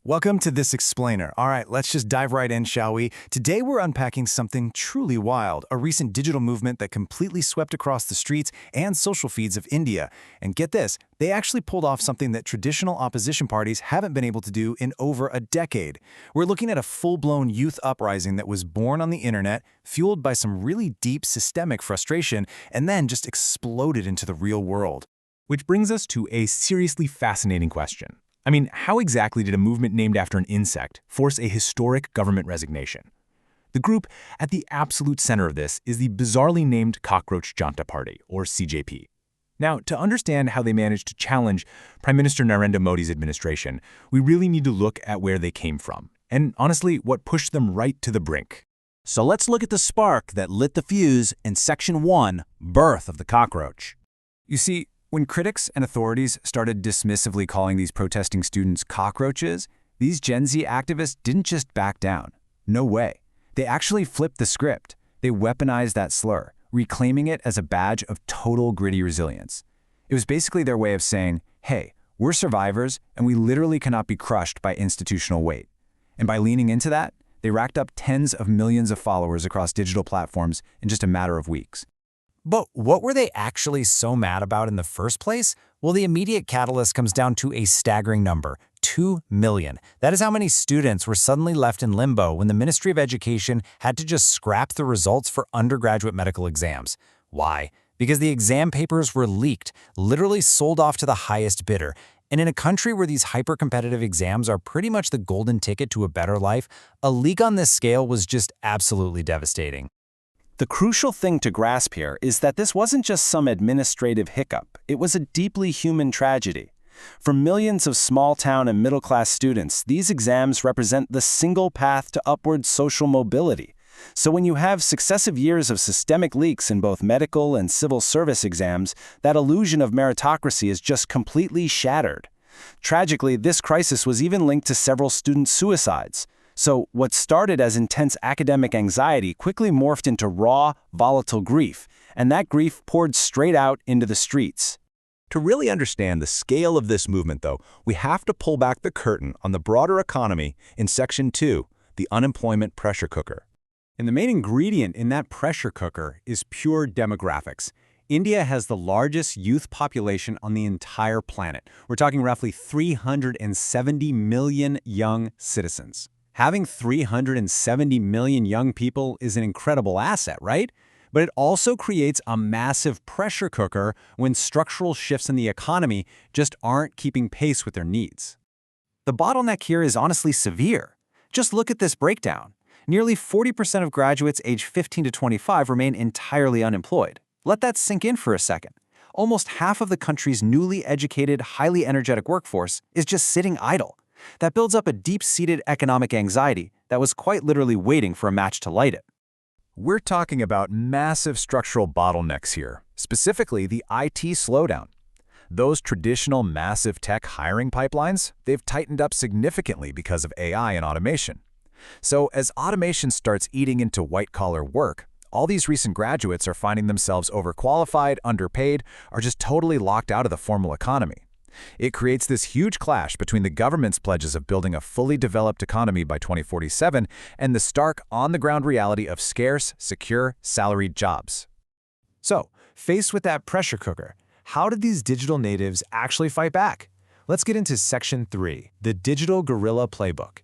Welcome to This Explainer. All right, let's just dive right in, shall we? Today we're unpacking something truly wild, a recent digital movement that completely swept across the streets and social feeds of India. And get this, they actually pulled off something that traditional opposition parties haven't been able to do in over a decade. We're looking at a full-blown youth uprising that was born on the internet, fueled by some really deep systemic frustration, and then just exploded into the real world. Which brings us to a seriously fascinating question. I mean, how exactly did a movement named after an insect force a historic government resignation? The group at the absolute center of this is the bizarrely named Cockroach Janta Party, or CJP. Now, to understand how they managed to challenge Prime Minister Narendra Modi's administration, we really need to look at where they came from, and honestly, what pushed them right to the brink. So let's look at the spark that lit the fuse in Section 1, Birth of the Cockroach. You see, when critics and authorities started dismissively calling these protesting students cockroaches, these Gen Z activists didn't just back down. No way. They actually flipped the script. They weaponized that slur, reclaiming it as a badge of total gritty resilience. It was basically their way of saying, hey, we're survivors and we literally cannot be crushed by institutional weight. And by leaning into that, they racked up tens of millions of followers across digital platforms in just a matter of weeks. But what were they actually so mad about in the first place? Well, the immediate catalyst comes down to a staggering number, 2 million. That is how many students were suddenly left in limbo when the Ministry of Education had to just scrap the results for undergraduate medical exams. Why? Because the exam papers were leaked, literally sold off to the highest bidder. And in a country where these hyper-competitive exams are pretty much the golden ticket to a better life, a leak on this scale was just absolutely devastating. The crucial thing to grasp here is that this wasn't just some administrative hiccup. It was a deeply human tragedy. For millions of small-town and middle-class students, these exams represent the single path to upward social mobility. So when you have successive years of systemic leaks in both medical and civil service exams, that illusion of meritocracy is just completely shattered. Tragically, this crisis was even linked to several student suicides. So what started as intense academic anxiety quickly morphed into raw, volatile grief, and that grief poured straight out into the streets. To really understand the scale of this movement, though, we have to pull back the curtain on the broader economy in Section 2, the unemployment pressure cooker. And the main ingredient in that pressure cooker is pure demographics. India has the largest youth population on the entire planet. We're talking roughly 370 million young citizens. Having 370 million young people is an incredible asset, right? But it also creates a massive pressure cooker when structural shifts in the economy just aren't keeping pace with their needs. The bottleneck here is honestly severe. Just look at this breakdown. Nearly 40% of graduates aged 15 to 25 remain entirely unemployed. Let that sink in for a second. Almost half of the country's newly educated, highly energetic workforce is just sitting idle. That builds up a deep-seated economic anxiety that was quite literally waiting for a match to light it. We're talking about massive structural bottlenecks here, specifically the IT slowdown. Those traditional massive tech hiring pipelines, they've tightened up significantly because of AI and automation. So as automation starts eating into white-collar work, all these recent graduates are finding themselves overqualified, underpaid, or just totally locked out of the formal economy. It creates this huge clash between the government's pledges of building a fully developed economy by 2047 and the stark, on-the-ground reality of scarce, secure, salaried jobs. So, faced with that pressure cooker, how did these digital natives actually fight back? Let's get into Section 3, the Digital Guerrilla Playbook.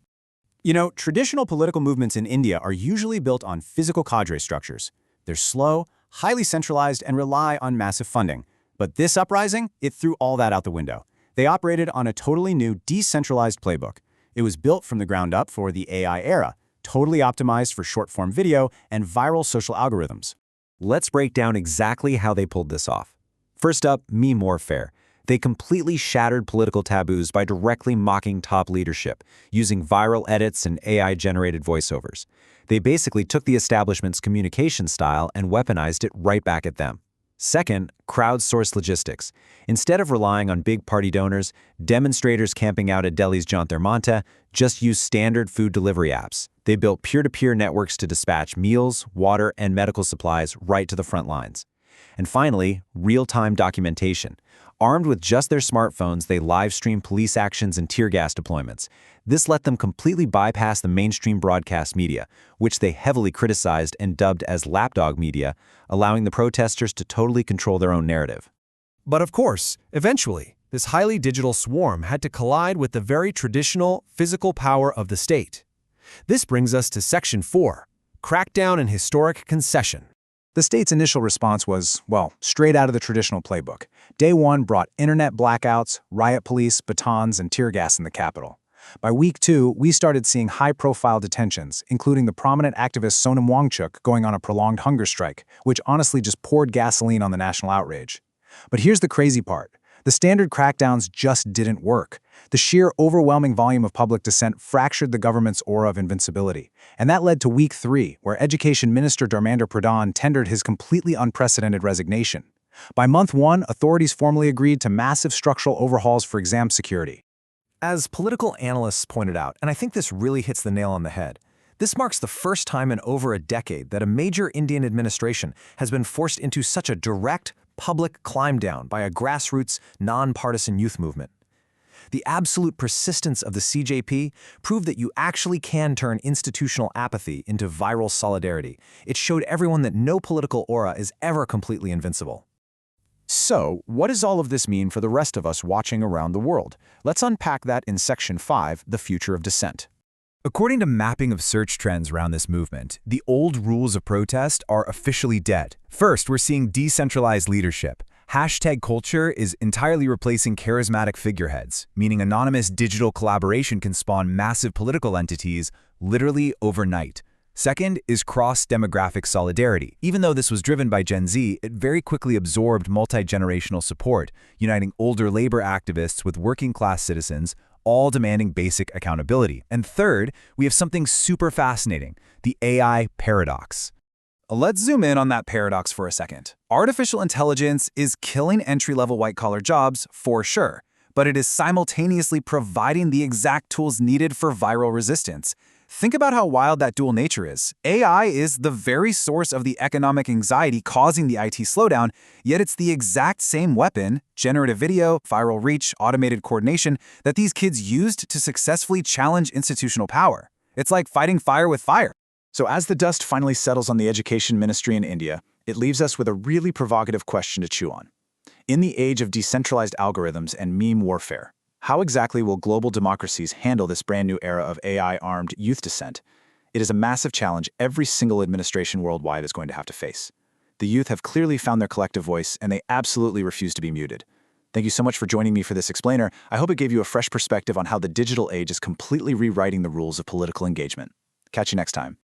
You know, traditional political movements in India are usually built on physical cadre structures. They're slow, highly centralized, and rely on massive funding. But this uprising, it threw all that out the window. They operated on a totally new, decentralized playbook. It was built from the ground up for the AI era, totally optimized for short-form video and viral social algorithms. Let's break down exactly how they pulled this off. First up, meme warfare. They completely shattered political taboos by directly mocking top leadership, using viral edits and AI-generated voiceovers. They basically took the establishment's communication style and weaponized it right back at them. Second, crowdsourced logistics. Instead of relying on big party donors, demonstrators camping out at Delhi's Jantar Manta just used standard food delivery apps. They built peer-to-peer networks to dispatch meals, water, and medical supplies right to the front lines. And finally, real-time documentation. Armed with just their smartphones, they live-streamed police actions and tear gas deployments. This let them completely bypass the mainstream broadcast media, which they heavily criticized and dubbed as lapdog media, allowing the protesters to totally control their own narrative. But of course, eventually, this highly digital swarm had to collide with the very traditional physical power of the state. This brings us to Section 4, Crackdown and Historic Concession. The state's initial response was, well, straight out of the traditional playbook. Day one brought internet blackouts, riot police, batons, and tear gas in the capital. By week 2, we started seeing high-profile detentions, including the prominent activist Sonam Wangchuk going on a prolonged hunger strike, which honestly just poured gasoline on the national outrage. But here's the crazy part. The standard crackdowns just didn't work. The sheer overwhelming volume of public dissent fractured the government's aura of invincibility. And that led to week 3, where Education Minister Dharmendra Pradhan tendered his completely unprecedented resignation. By month 1, authorities formally agreed to massive structural overhauls for exam security. As political analysts pointed out, and I think this really hits the nail on the head, this marks the first time in over a decade that a major Indian administration has been forced into such a direct, public climb down by a grassroots, nonpartisan youth movement. The absolute persistence of the CJP proved that you actually can turn institutional apathy into viral solidarity. It showed everyone that no political aura is ever completely invincible. So, what does all of this mean for the rest of us watching around the world? Let's unpack that in Section 5, The Future of Dissent. According to mapping of search trends around this movement, the old rules of protest are officially dead. First, we're seeing decentralized leadership. Hashtag culture is entirely replacing charismatic figureheads, meaning anonymous digital collaboration can spawn massive political entities literally overnight. Second is cross-demographic solidarity. Even though this was driven by Gen Z, it very quickly absorbed multi-generational support, uniting older labor activists with working-class citizens, all demanding basic accountability. And third, we have something super fascinating, the AI paradox. Let's zoom in on that paradox for a second. Artificial intelligence is killing entry-level white-collar jobs for sure, but it is simultaneously providing the exact tools needed for viral resistance. Think about how wild that dual nature is. AI is the very source of the economic anxiety causing the IT slowdown, yet it's the exact same weapon, generative video, viral reach, automated coordination, that these kids used to successfully challenge institutional power. It's like fighting fire with fire. So as the dust finally settles on the education ministry in India, it leaves us with a really provocative question to chew on. In the age of decentralized algorithms and meme warfare, how exactly will global democracies handle this brand new era of AI-armed youth dissent? It is a massive challenge every single administration worldwide is going to have to face. The youth have clearly found their collective voice, and they absolutely refuse to be muted. Thank you so much for joining me for this explainer. I hope it gave you a fresh perspective on how the digital age is completely rewriting the rules of political engagement. Catch you next time.